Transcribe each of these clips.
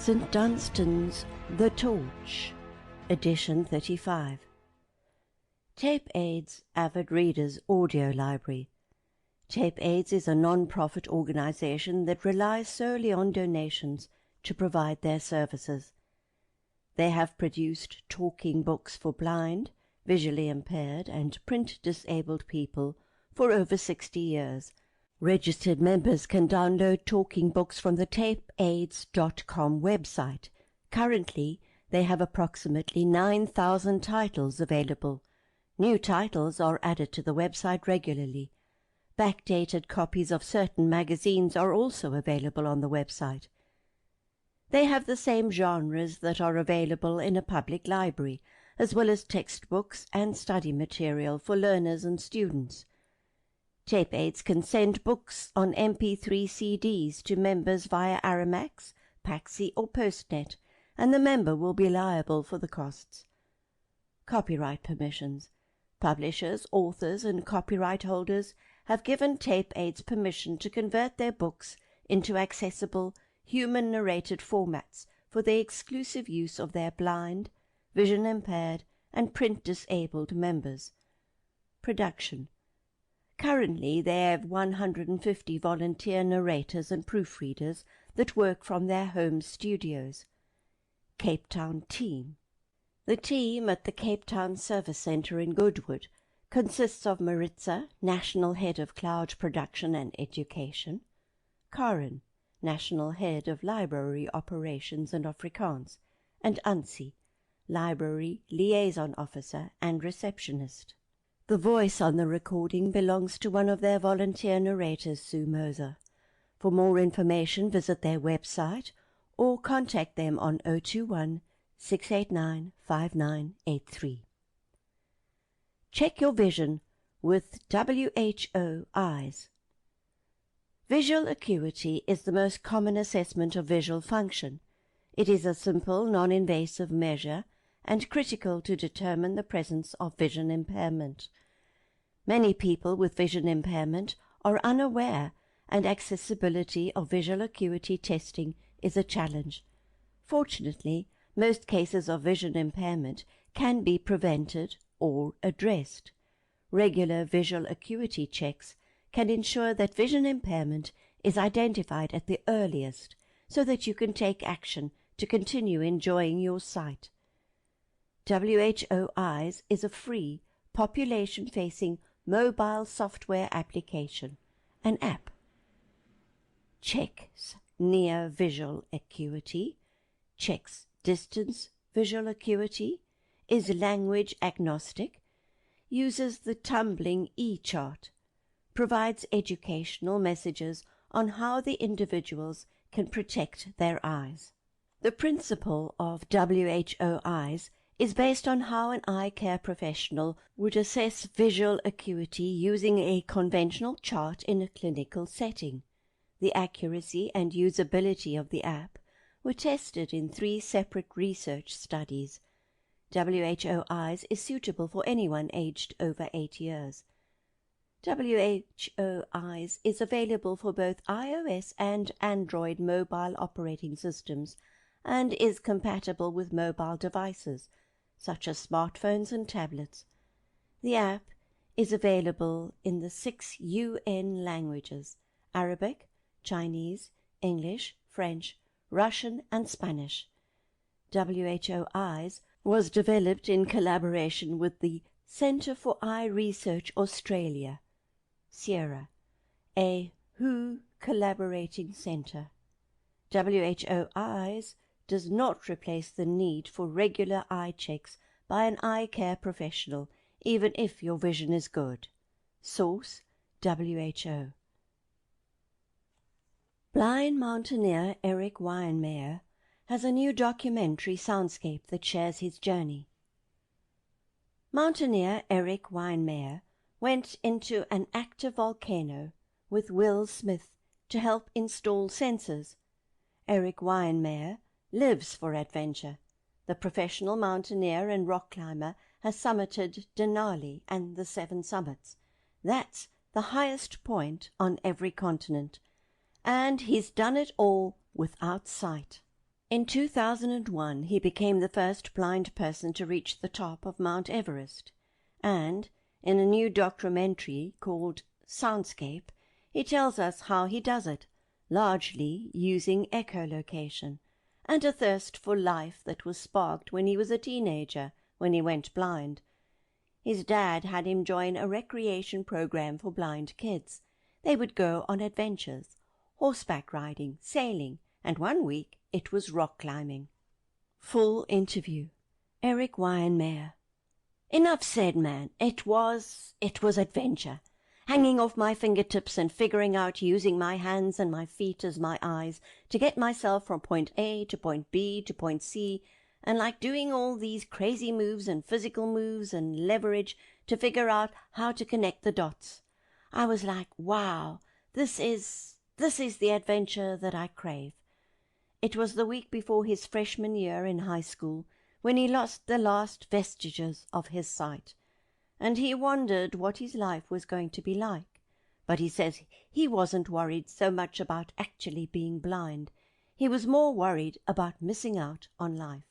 St Dunstan's The Torch, Edition 35. Tape Aids Avid Readers Audio Library. Tape Aids is a non-profit organization that relies solely on donations to provide their services. They have produced talking books for blind, visually impaired, and print-disabled people for over 60 years. Registered members can download talking books from the tapeaids.com website. Currently, they have approximately 9,000 titles available. New titles are added to the website regularly. Backdated copies of certain magazines are also available on the website. They have the same genres that are available in a public library, as well as textbooks and study material for learners and students. Tape Aids can send books on MP3 CDs to members via Aramax, Paxi or Postnet, and the member will be liable for the costs. Copyright permissions. Publishers, authors, and copyright holders have given Tape Aids permission to convert their books into accessible, human-narrated formats for the exclusive use of their blind, vision-impaired, and print-disabled members. Production. Currently, they have 150 volunteer narrators and proofreaders that work from their home studios. Cape Town Team. The team at the Cape Town Service Centre in Goodwood consists of Maritza, National Head of Cloud Production and Education, Karen, National Head of Library Operations and Afrikaans, and Ansi, Library Liaison Officer and Receptionist. The voice on the recording belongs to one of their volunteer narrators, Sue Moser. For more information, visit their website or contact them on 021 689 5983. Check your vision with WHO Eyes. Visual acuity is the most common assessment of visual function. It is a simple, non-invasive measure and critical to determine the presence of vision impairment. Many people with vision impairment are unaware, and accessibility of visual acuity testing is a challenge. Fortunately, most cases of vision impairment can be prevented or addressed. Regular visual acuity checks can ensure that vision impairment is identified at the earliest, so that you can take action to continue enjoying your sight. WHO Eyes is a free, population-facing mobile software application, an app. Checks near visual acuity, checks distance visual acuity, is language agnostic, uses the tumbling E-chart, provides educational messages on how the individuals can protect their eyes. The principle of WHO Eyes is based on how an eye care professional would assess visual acuity using a conventional chart in a clinical setting. The accuracy and usability of the app were tested in 3 separate research studies. WHO Eyes is suitable for anyone aged over 8 years. WHO Eyes is available for both iOS and Android mobile operating systems and is compatible with mobile devices, such as smartphones and tablets. The app is available in the 6 UN languages: Arabic, Chinese, English, French, Russian, and Spanish. WHO Eyes was developed in collaboration with the Centre for Eye Research Australia, Sierra, a WHO collaborating centre. WHO Eyes does not replace the need for regular eye checks by an eye care professional, even if your vision is good. Source: WHO. Blind mountaineer Eric Weinmeier has a new documentary soundscape that shares his journey. Mountaineer Eric Weinmeier went into an active volcano with Will Smith to help install sensors. Eric Weinmeier lives for adventure. The professional mountaineer and rock climber has summited Denali and the 7 Summits. That's the highest point on every continent, and he's done it all without sight. In 2001, he became the first blind person to reach the top of Mount Everest, and in a new documentary called Soundscape, he tells us how he does it, largely using echolocation, and a thirst for life that was sparked when he was a teenager, when he went blind. His dad had him join a recreation program for blind kids. They would go on adventures, horseback riding, sailing, and one week it was rock climbing. Full interview. Eric Weinmeier. Enough said, man. It was adventure. Hanging off my fingertips and figuring out using my hands and my feet as my eyes to get myself from point A to point B to point C, and like doing all these crazy moves and physical moves and leverage to figure out how to connect the dots. I was like, wow, this is the adventure that I crave. It was the week before his freshman year in high school, when he lost the last vestiges of his sight, and he wondered what his life was going to be like. But he says he wasn't worried so much about actually being blind. He was more worried about missing out on life.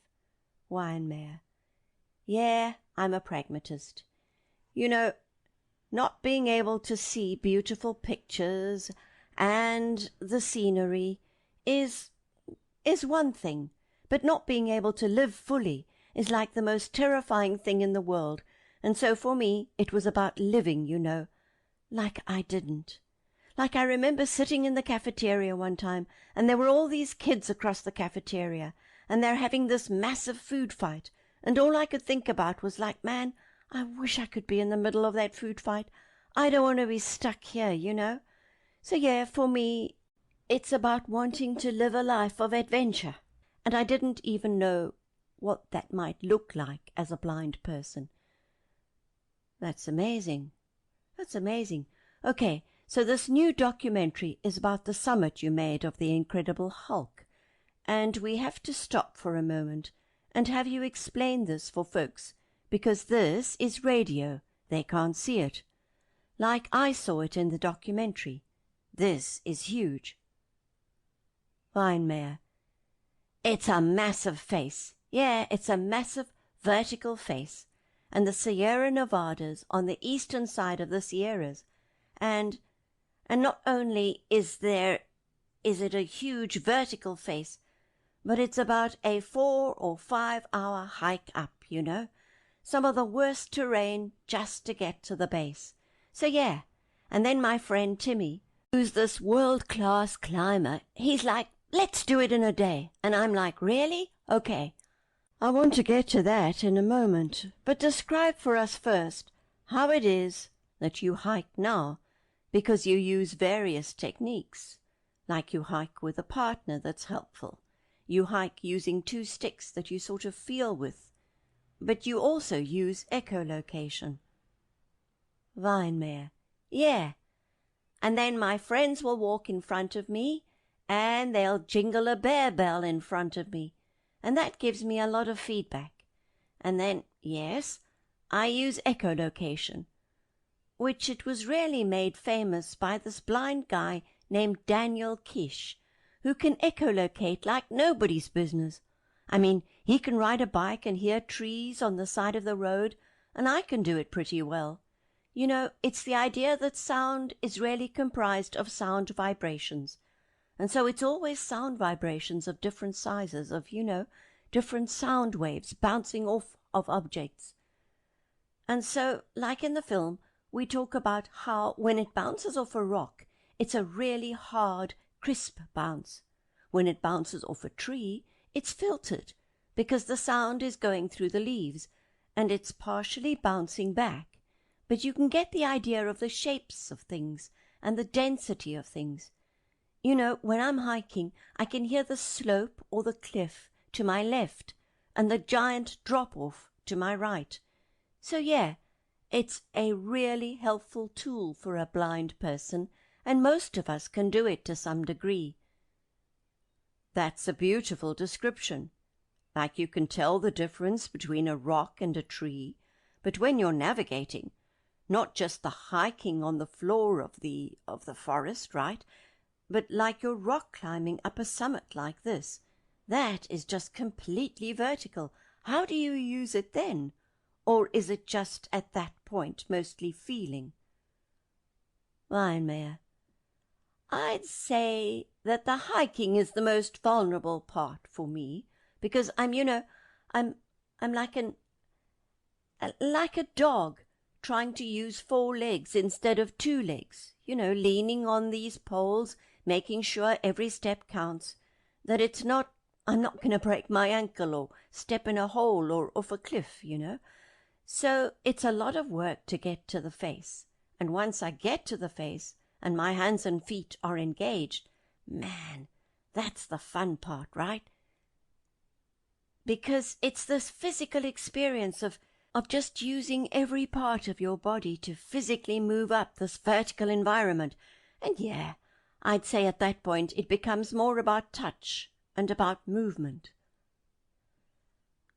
Weinmeier. Yeah, I'm a pragmatist. You know, not being able to see beautiful pictures and the scenery is one thing, but not being able to live fully is like the most terrifying thing in the world, and so for me it was about living, you know, like I didn't. Like I remember sitting in the cafeteria one time, and there were all these kids across the cafeteria, and they're having this massive food fight, and all I could think about was like, man, I wish I could be in the middle of that food fight. I don't want to be stuck here, you know. So yeah, for me, it's about wanting to live a life of adventure. And I didn't even know what that might look like as a blind person. That's amazing. That's amazing. Okay, so this new documentary is about the summit you made of the Incredible Hulk. And we have to stop for a moment and have you explain this for folks, because this is radio. They can't see it. Like I saw it in the documentary. This is huge. Weinmeier. It's a massive face. Yeah, it's a massive vertical face. And the Sierra Nevadas on the eastern side of the Sierras. And not only is it a huge vertical face, but it's about a 4 or 5 hour hike up, you know. Some of the worst terrain just to get to the base. So yeah, and then my friend Timmy, who's this world-class climber, he's like, let's do it in a day. And I'm like, really? Okay. I want to get to that in a moment, but describe for us first how it is that you hike now, because you use various techniques, like you hike with a partner that's helpful. You hike using 2 sticks that you sort of feel with, but you also use echolocation. Weinmeier. Yeah. And then my friends will walk in front of me, and they'll jingle a bear bell in front of me, and that gives me a lot of feedback. And then, yes, I use echolocation, which it was really made famous by this blind guy named Daniel Kish, who can echolocate like nobody's business. I mean, he can ride a bike and hear trees on the side of the road, and I can do it pretty well. You know, it's the idea that sound is really comprised of sound vibrations. And so it's always sound vibrations of different sizes, of, you know, different sound waves bouncing off of objects. And so, like in the film, we talk about how when it bounces off a rock, it's a really hard, crisp bounce. When it bounces off a tree, it's filtered, because the sound is going through the leaves, and it's partially bouncing back. But you can get the idea of the shapes of things and the density of things. You know, when I'm hiking, I can hear the slope or the cliff to my left and the giant drop-off to my right. So yeah, it's a really helpful tool for a blind person, and most of us can do it to some degree. That's a beautiful description. Like you can tell the difference between a rock and a tree, but when you're navigating, not just the hiking on the floor of the forest, right? But like you're rock climbing up a summit like this, That is just completely vertical. How do you use it then? Or is it just at that point mostly feeling? Lionmare: I'd say that the hiking is the most vulnerable part for me, because I'm like a dog trying to use 4 legs instead of 2 legs, leaning on these poles, making sure every step counts, that I'm not going to break my ankle or step in a hole or off a cliff. So it's a lot of work to get to the face. And once I get to the face and my hands and feet are engaged, man, that's the fun part, right? Because it's this physical experience of just using every part of your body to physically move up this vertical environment. And yeah, I'd say at that point it becomes more about touch and about movement.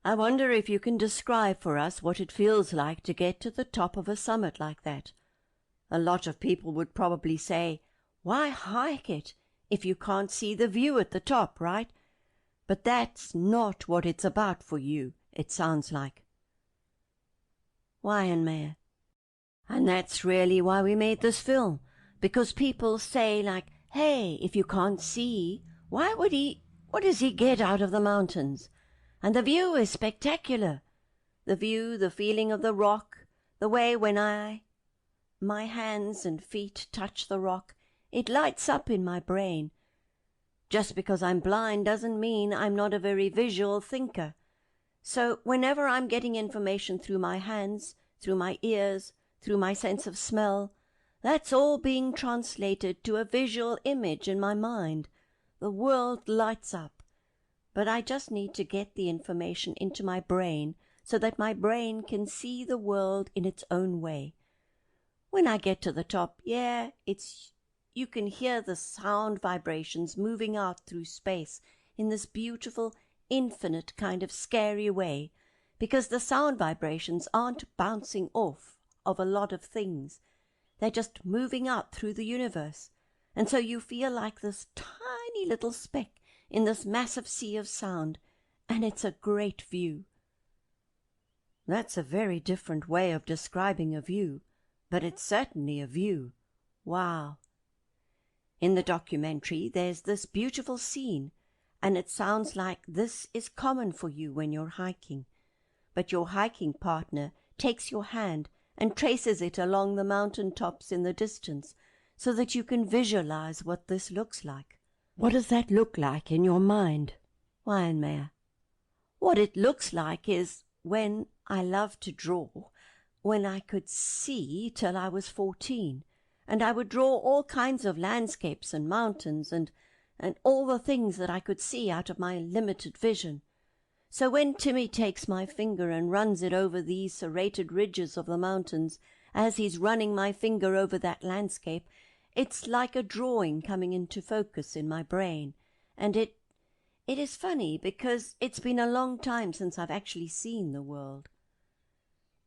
I wonder if you can describe for us what it feels like to get to the top of a summit like that. A lot of people would probably say, why hike it if you can't see the view at the top, right? But that's not what it's about for you, it sounds like. Lionmare: And that's really why we made this film, because people say, like, hey, if you can't see, what does he get out of the mountains? And the view is spectacular. The view, the feeling of the rock, the way when my hands and feet touch the rock, it lights up in my brain. Just because I'm blind doesn't mean I'm not a very visual thinker. So whenever I'm getting information through my hands, through my ears, through my sense of smell, that's all being translated to a visual image in my mind. The world lights up. But I just need to get the information into my brain so that my brain can see the world in its own way. When I get to the top, yeah, you can hear the sound vibrations moving out through space in this beautiful, infinite kind of scary way, because the sound vibrations aren't bouncing off of a lot of things. They're just moving out through the universe. And so you feel like this tiny little speck in this massive sea of sound, and it's a great view. That's a very different way of describing a view, but it's certainly a view. Wow. In the documentary, there's this beautiful scene, and it sounds like this is common for you when you're hiking. But your hiking partner takes your hand and traces it along the mountain tops in the distance so that you can visualize what this looks like. What does that look like in your mind? Lionmare: What it looks like is when I loved to draw, when I could see till I was 14, and I would draw all kinds of landscapes and mountains and all the things that I could see out of my limited vision. So when Timmy takes my finger and runs it over these serrated ridges of the mountains, as he's running my finger over that landscape, it's like a drawing coming into focus in my brain. And it is funny because it's been a long time since I've actually seen the world.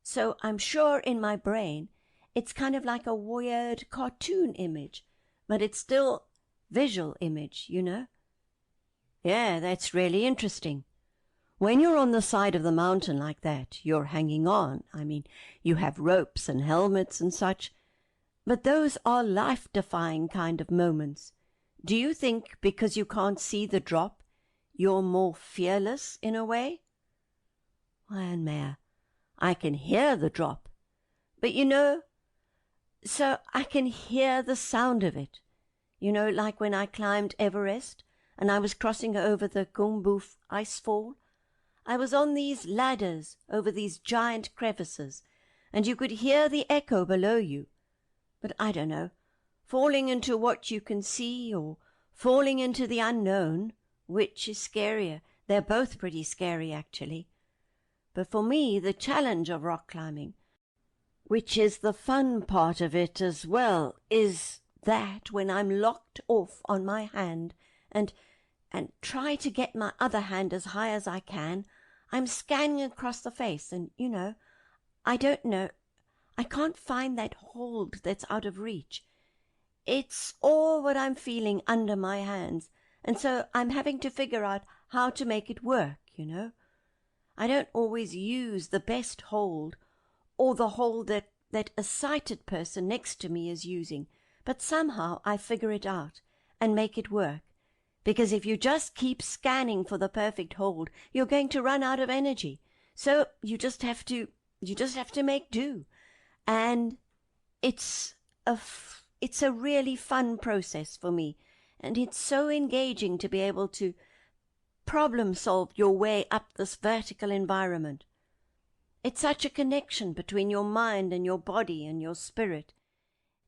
So I'm sure in my brain it's kind of like a weird cartoon image, but it's still visual image, Yeah, that's really interesting. When you're on the side of the mountain like that, you're hanging on. I mean, you have ropes and helmets and such, but those are life-defying kind of moments. Do you think because you can't see the drop, you're more fearless in a way? Lionmare: I can hear the drop, but so I can hear the sound of it. Like when I climbed Everest and I was crossing over the Khumbu icefall, I was on these ladders over these giant crevices, and you could hear the echo below you. But I don't know, falling into what you can see or falling into the unknown, which is scarier? They're both pretty scary, actually. But for me, the challenge of rock climbing, which is the fun part of it as well, is that when I'm locked off on my hand and try to get my other hand as high as I can, I'm scanning across the face and, I don't know, I can't find that hold that's out of reach. It's all what I'm feeling under my hands, and so I'm having to figure out how to make it work, I don't always use the best hold or the hold that a sighted person next to me is using, but somehow I figure it out and make it work. Because if you just keep scanning for the perfect hold, you're going to run out of energy. So you just have to make do. And it's a really fun process for me, and it's so engaging to be able to problem solve your way up this vertical environment. It's such a connection between your mind and your body and your spirit.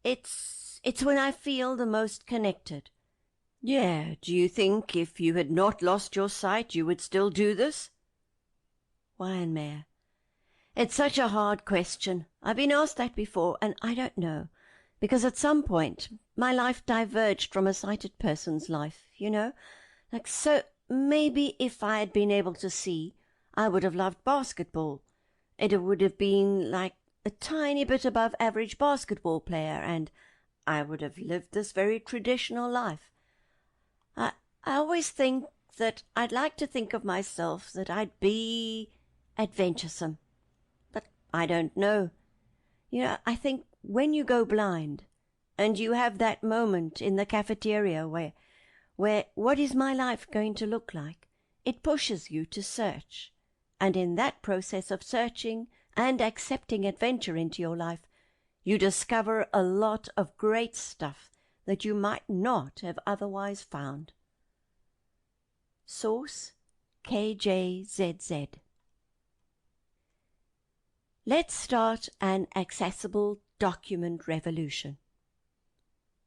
It's when I feel the most connected. Yeah, do you think if you had not lost your sight you would still do this? Wyanmere. It's such a hard question. I've been asked that before, and I don't know, because at some point my life diverged from a sighted person's life, so maybe if I had been able to see, I would have loved basketball. It would have been like a tiny bit above average basketball player, and I would have lived this very traditional life. I always think that I'd like to think of myself that I'd be adventuresome, but I don't know. I think when you go blind and you have that moment in the cafeteria where what is my life going to look like, it pushes you to search. And in that process of searching and accepting adventure into your life, you discover a lot of great stuff that you might not have otherwise found. Source KJZZ. Let's start an accessible document revolution.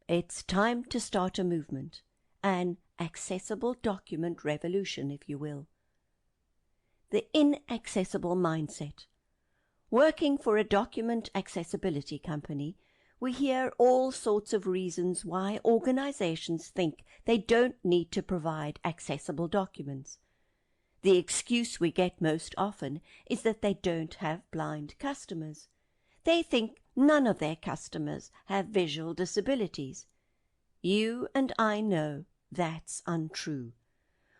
It's time to start a movement, an accessible document revolution, if you will. The inaccessible mindset. Working for a document accessibility company, we hear all sorts of reasons why organizations think they don't need to provide accessible documents. The excuse we get most often is that they don't have blind customers. They think none of their customers have visual disabilities. You and I know that's untrue.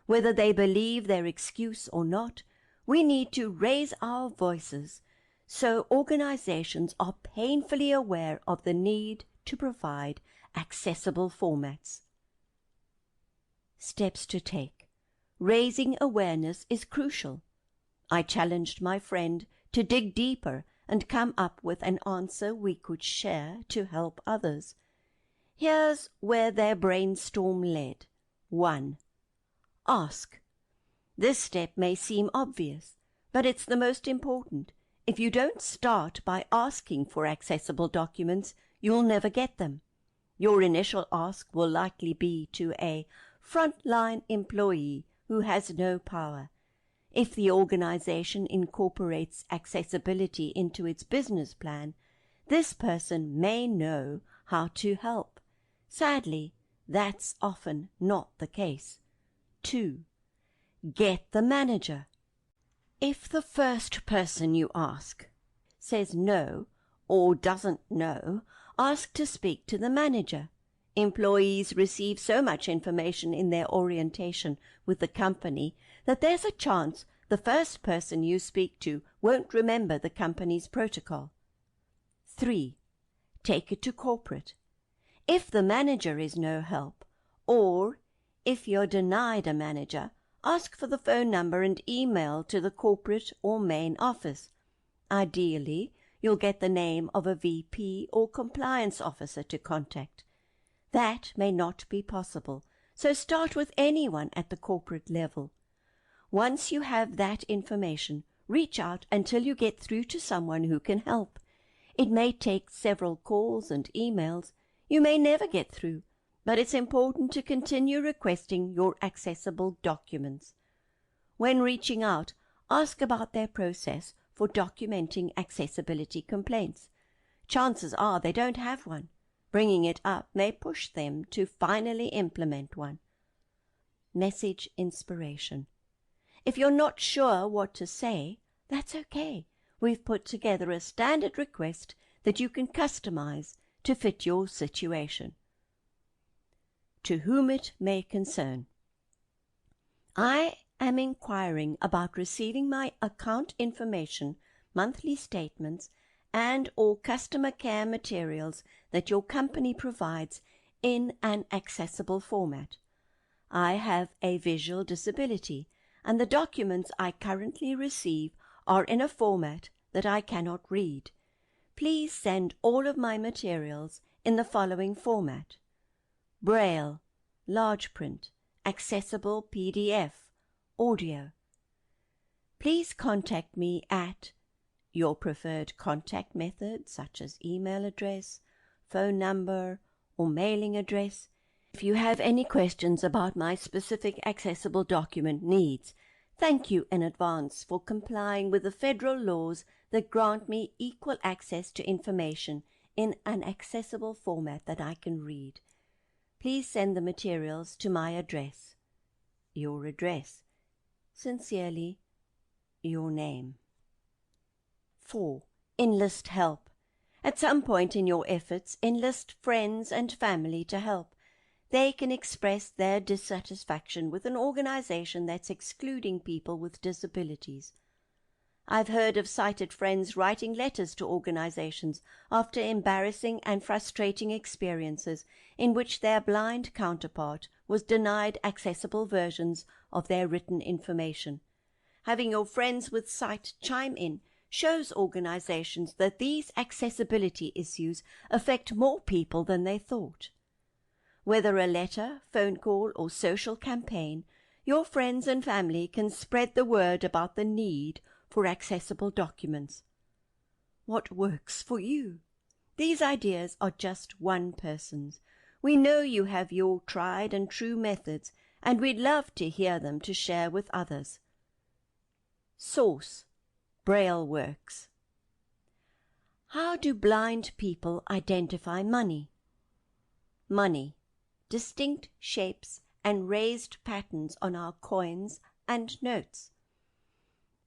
Whether they believe their excuse or not, we need to raise our voices so organizations are painfully aware of the need to provide accessible formats. Steps to take. Raising awareness is crucial. I challenged my friend to dig deeper and come up with an answer we could share to help others. Here's where their brainstorm led. 1. Ask. This step may seem obvious, but it's the most important. If you don't start by asking for accessible documents, you'll never get them. Your initial ask will likely be to a frontline employee who has no power. If the organization incorporates accessibility into its business plan, this person may know how to help. Sadly, that's often not the case. 2. Get the manager. If the first person you ask says no or doesn't know, ask to speak to the manager. Employees receive so much information in their orientation with the company that there's a chance the first person you speak to won't remember the company's protocol. 3. Take it to corporate. If the manager is no help, or if you're denied a manager, ask for the phone number and email to the corporate or main office. Ideally, you'll get the name of a VP or compliance officer to contact. That may not be possible, so start with anyone at the corporate level. Once you have that information, reach out until you get through to someone who can help. It may take several calls and emails. You may never get through, but it's important to continue requesting your accessible documents. When reaching out, ask about their process for documenting accessibility complaints. Chances are they don't have one. Bringing it up may push them to finally implement one. Message inspiration. If you're not sure what to say, that's okay. We've put together a standard request that you can customize to fit your situation. To whom it may concern. I am inquiring about receiving my account information, monthly statements, and/or customer care materials that your company provides in an accessible format. I have a visual disability, and the documents I currently receive are in a format that I cannot read. Please send all of my materials in the following format: Braille, large print, accessible PDF, audio. Please contact me at your preferred contact method, such as email address, phone number, or mailing address. If you have any questions about my specific accessible document needs, thank you in advance for complying with the federal laws that grant me equal access to information in an accessible format that I can read. Please send the materials to my address. Your address. Sincerely, your name. 4. Enlist help. At some point in your efforts, enlist friends and family to help. They can express their dissatisfaction with an organization that's excluding people with disabilities. I've heard of sighted friends writing letters to organizations after embarrassing and frustrating experiences in which their blind counterpart was denied accessible versions of their written information. Having your friends with sight chime in shows organizations that these accessibility issues affect more people than they thought. Whether a letter, phone call, or social campaign, your friends and family can spread the word about the need for accessible documents. What works for you? These ideas are just one person's. We know you have your tried and true methods, and we'd love to hear them to share with others. Source: Braille Works. How do blind people identify money? Money: distinct shapes and raised patterns on our coins and notes.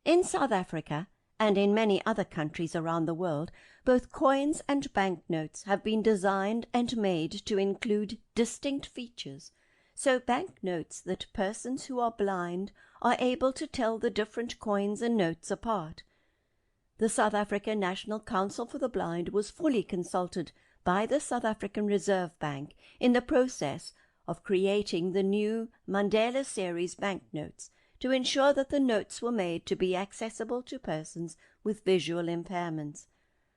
In South Africa, and in many other countries around the world, both coins and banknotes have been designed and made to include distinct features, so banknotes that persons who are blind are able to tell the different coins and notes apart. The South African National Council for the Blind was fully consulted by the South African Reserve Bank in the process of creating the new Mandela Series banknotes, to ensure that the notes were made to be accessible to persons with visual impairments.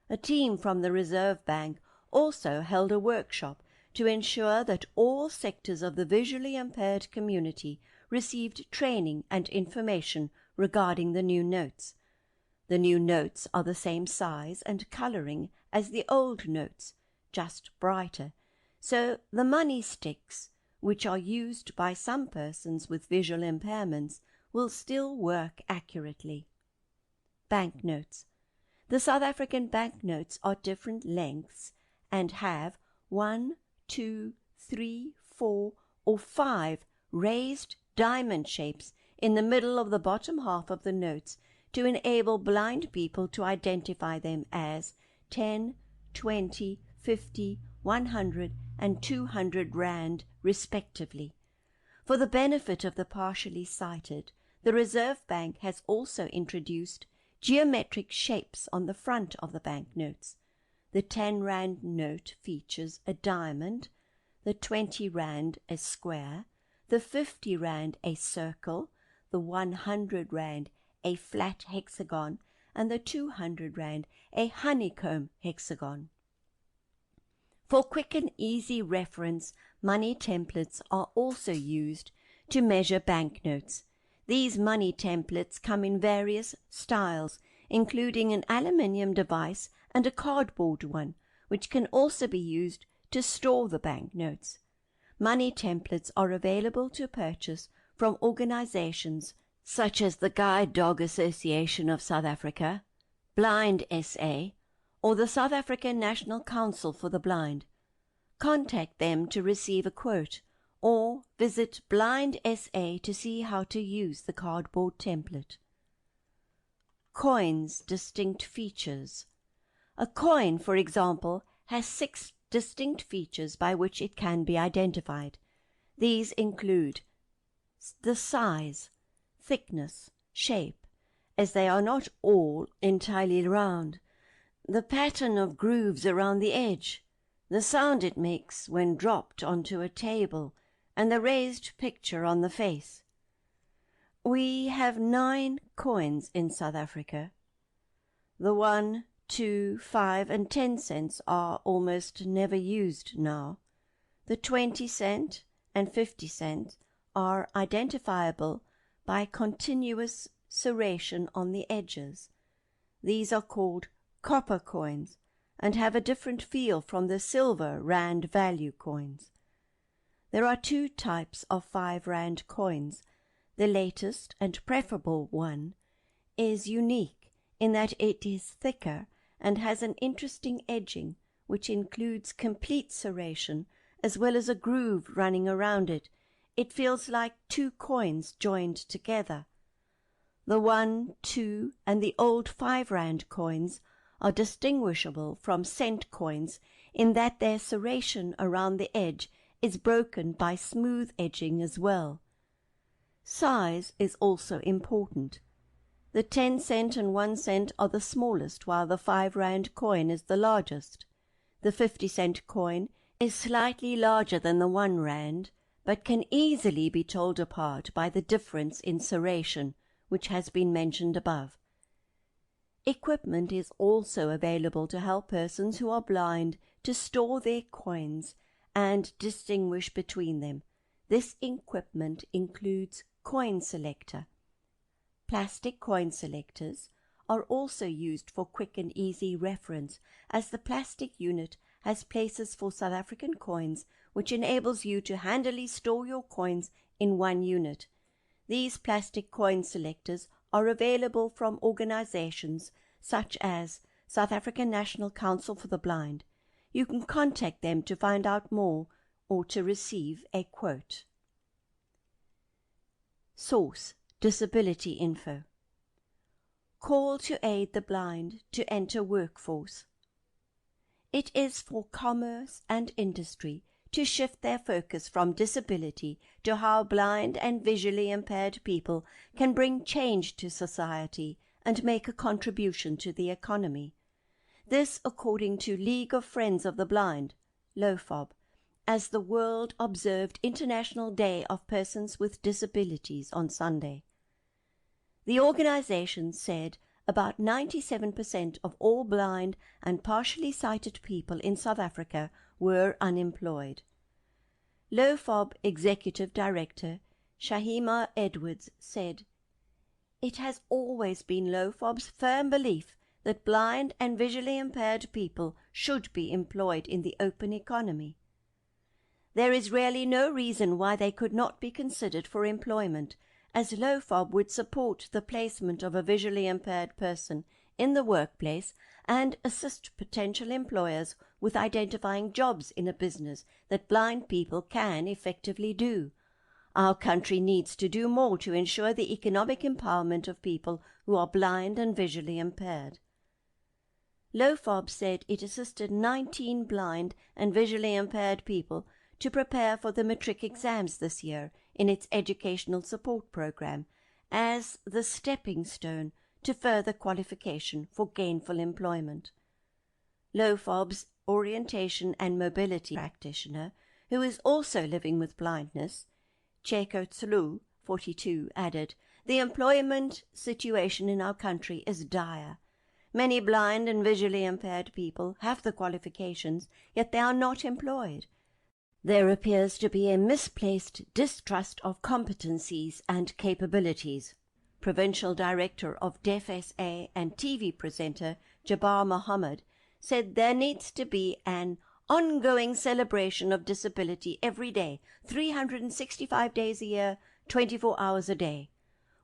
A team from the Reserve Bank also held a workshop to ensure that all sectors of the visually impaired community received training and information regarding the new notes. The new notes are the same size and coloring as the old notes, just brighter, so the money sticks, which are used by some persons with visual impairments, will still work accurately. Banknotes. The South African banknotes are different lengths and have 1, 2, 3, 4, or 5 raised diamond shapes in the middle of the bottom half of the notes to enable blind people to identify them as 10, 20, 50, 100, and 200 rand respectively. For the benefit of the partially sighted, the Reserve Bank has also introduced geometric shapes on the front of the banknotes. The 10 rand note features a diamond, the 20 rand a square, the 50 rand a circle, the 100 rand a flat hexagon, and the 200 rand a honeycomb hexagon. For quick and easy reference, money templates are also used to measure banknotes. These money templates come in various styles, including an aluminium device and a cardboard one, which can also be used to store the banknotes. Money templates are available to purchase from organizations such as the Guide Dog Association of South Africa, Blind SA, or the South African National Council for the Blind. Contact them to receive a quote, or visit Blind SA to see how to use the cardboard template. Coins' distinct features. A coin, for example, has 6 distinct features by which it can be identified. These include the size, thickness, shape, as they are not all entirely round, the pattern of grooves around the edge, the sound it makes when dropped onto a table, and the raised picture on the face. We have 9 coins in South Africa. The 1, 2, 5 and 10 cents are almost never used now. The 20 cent and 50 cent are identifiable by continuous serration on the edges. These are called copper coins and have a different feel from the silver rand value coins. There are 2 types of 5 rand coins. The latest and preferable one is unique in that it is thicker and has an interesting edging which includes complete serration as well as a groove running around it. It feels like 2 coins joined together. The 1, 2 and the old 5 rand coins are distinguishable from cent coins in that their serration around the edge is broken by smooth edging as well. Size is also important. The 10 cent and 1 cent are the smallest, while the 5 rand coin is the largest. The 50 cent coin is slightly larger than the 1 rand, but can easily be told apart by the difference in serration, which has been mentioned above. Equipment is also available to help persons who are blind to store their coins and distinguish between them. This equipment includes coin selector. Plastic coin selectors are also used for quick and easy reference, as the plastic unit has places for South African coins, which enables you to handily store your coins in one unit. These plastic coin selectors are available from organizations such as South African National Council for the Blind. You can contact them to find out more or to receive a quote. Source: Disability Info. Call to aid the blind to enter workforce. It is for commerce and industry to shift their focus from disability to how blind and visually impaired people can bring change to society and make a contribution to the economy. This according to League of Friends of the Blind, LOFOB, as the world observed International Day of Persons with Disabilities on Sunday. The organization said about 97% of all blind and partially sighted people in South Africa were unemployed. LOFOB Executive Director Shahima Edwards said, "It has always been LOFOB's firm belief that blind and visually impaired people should be employed in the open economy. There is really no reason why they could not be considered for employment, as LOFOB would support the placement of a visually impaired person in the workplace and assist potential employers with identifying jobs in a business that blind people can effectively do. Our country needs to do more to ensure the economic empowerment of people who are blind and visually impaired." LOFOB said it assisted 19 blind and visually impaired people to prepare for the matric exams this year in its educational support program as the stepping stone to further qualification for gainful employment. LOFOB's orientation and mobility practitioner, who is also living with blindness, Cheko Tsulu, 42, added, "The employment situation in our country is dire. Many blind and visually impaired people have the qualifications, yet they are not employed. There appears to be a misplaced distrust of competencies and capabilities." Provincial Director of Deaf SA and TV presenter Jabbar Mohammed said there needs to be an ongoing celebration of disability every day, 365 days a year, 24 hours a day.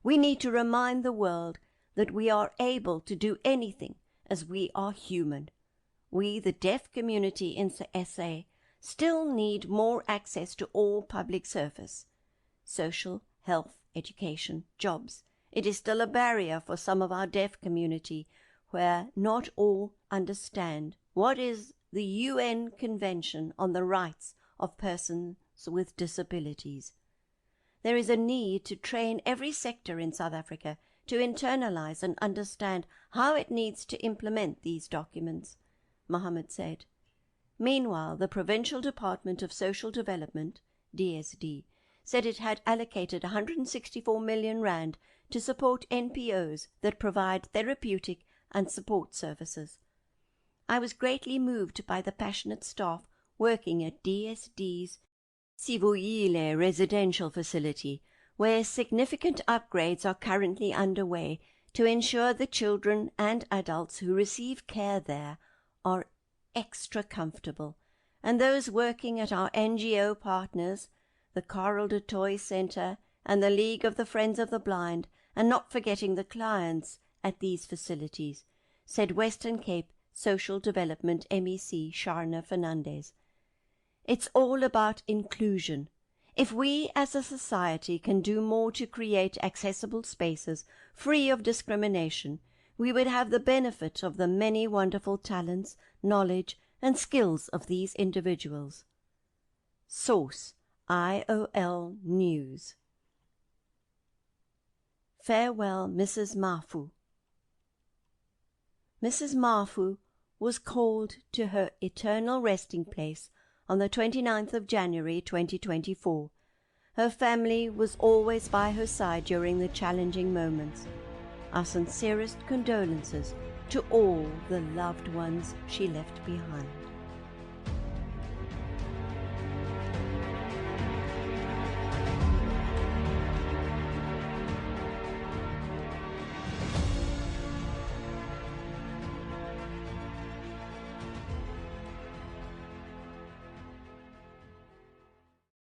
We need to remind the world that we are able to do anything as we are human. We, the deaf community in SA, still need more access to all public service, social, health, education, jobs. It is still a barrier for some of our deaf community where not all understand what is the UN Convention on the Rights of Persons with Disabilities. there is a need to train every sector in South Africa to internalize and understand how it needs to implement these documents, Mohammed said. Meanwhile, the Provincial Department of Social Development, DSD, said it had allocated 164 million rand to support NPOs that provide therapeutic and support services. I was greatly moved by the passionate staff working at DSD's Sivuyile residential facility, where significant upgrades are currently underway to ensure the children and adults who receive care there are extra comfortable, and those working at our NGO partners, the Karel de Toy Centre and the League of the Friends of the Blind, and not forgetting the clients at these facilities, said Western Cape Social Development MEC Sharna Fernandez. It's all about inclusion. If we as a society can do more to create accessible spaces free of discrimination, we would have the benefit of the many wonderful talents, knowledge, and skills of these individuals. Source: IOL News. Farewell, Mrs. Mafu. Mrs. Mafu was called to her eternal resting place on the 29th of January 2024. Her family was always by her side during the challenging moments. Our sincerest condolences to all the loved ones she left behind.